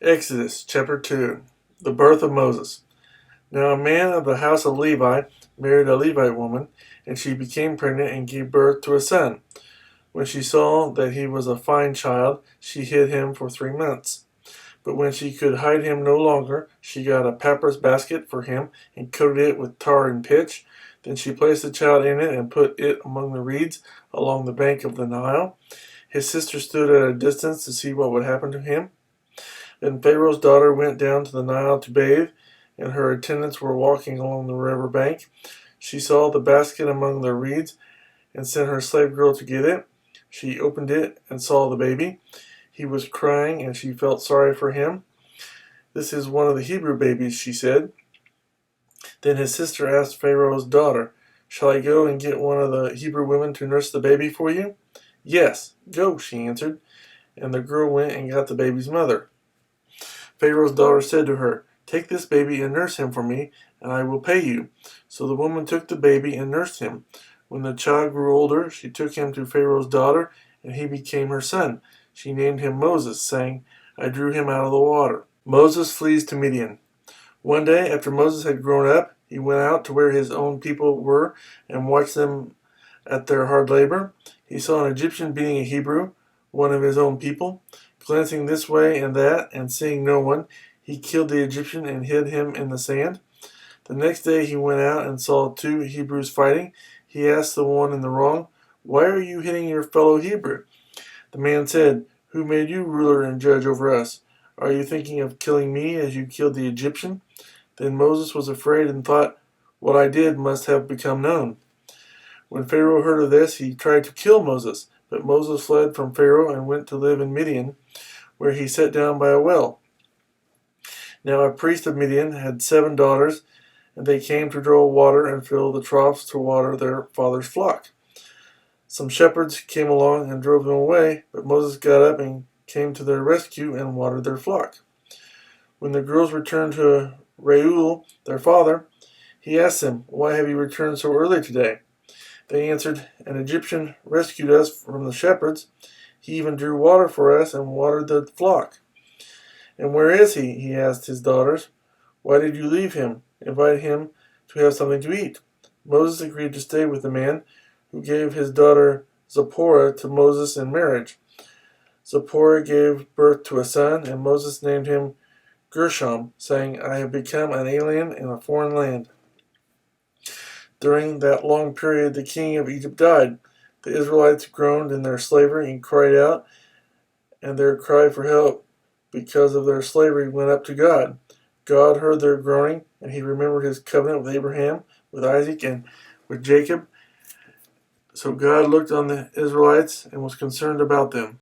Exodus chapter 2. The birth of Moses. Now a man of the house of Levi married a Levite woman, and she became pregnant and gave birth to a son. When she saw that he was a fine child, she hid him for 3 months. But when she could hide him no longer, she got a papyrus basket for him and coated it with tar and pitch. Then she placed the child in it and put it among the reeds along the bank of the Nile. His sister stood at a distance to see what would happen to him. Then Pharaoh's daughter went down to the Nile to bathe, and her attendants were walking along the riverbank. She saw the basket among the reeds and sent her slave girl to get it. She opened it and saw the baby. He was crying, and she felt sorry for him. "This is one of the Hebrew babies," she said. Then his sister asked Pharaoh's daughter, "Shall I go and get one of the Hebrew women to nurse the baby for you?" "Yes, go," she answered, and the girl went and got the baby's mother. Pharaoh's daughter said to her, "Take this baby and nurse him for me, and I will pay you." So the woman took the baby and nursed him. When the child grew older, she took him to Pharaoh's daughter, and he became her son. She named him Moses, saying, "I drew him out of the water." Moses flees to Midian. One day, after Moses had grown up, he went out to where his own people were and watched them at their hard labor. He saw an Egyptian beating a Hebrew, one of his own people. Glancing this way and that, and seeing no one, he killed the Egyptian and hid him in the sand. The next day he went out and saw two Hebrews fighting. He asked the one in the wrong, "Why are you hitting your fellow Hebrew?" The man said, "Who made you ruler and judge over us? Are you thinking of killing me as you killed the Egyptian?" Then Moses was afraid and thought, "What I did must have become known." When Pharaoh heard of this, he tried to kill Moses, but Moses fled from Pharaoh and went to live in Midian, where he sat down by a well. Now a priest of Midian had 7 daughters, and they came to draw water and fill the troughs to water their father's flock. Some shepherds came along and drove them away, but Moses got up and came to their rescue and watered their flock. When the girls returned to Reuel, their father, he asked them, "Why have you returned so early today?" They answered, "An Egyptian rescued us from the shepherds. He even drew water for us and watered the flock." "And where is he?" he asked his daughters. "Why did you leave him? Invite him to have something to eat." Moses agreed to stay with the man, who gave his daughter Zipporah to Moses in marriage. Zipporah gave birth to a son, and Moses named him Gershom, saying, "I have become an alien in a foreign land." During that long period, the king of Egypt died. The Israelites groaned in their slavery and cried out, and their cry for help because of their slavery went up to God. God heard their groaning, and he remembered his covenant with Abraham, with Isaac, and with Jacob. So God looked on the Israelites and was concerned about them.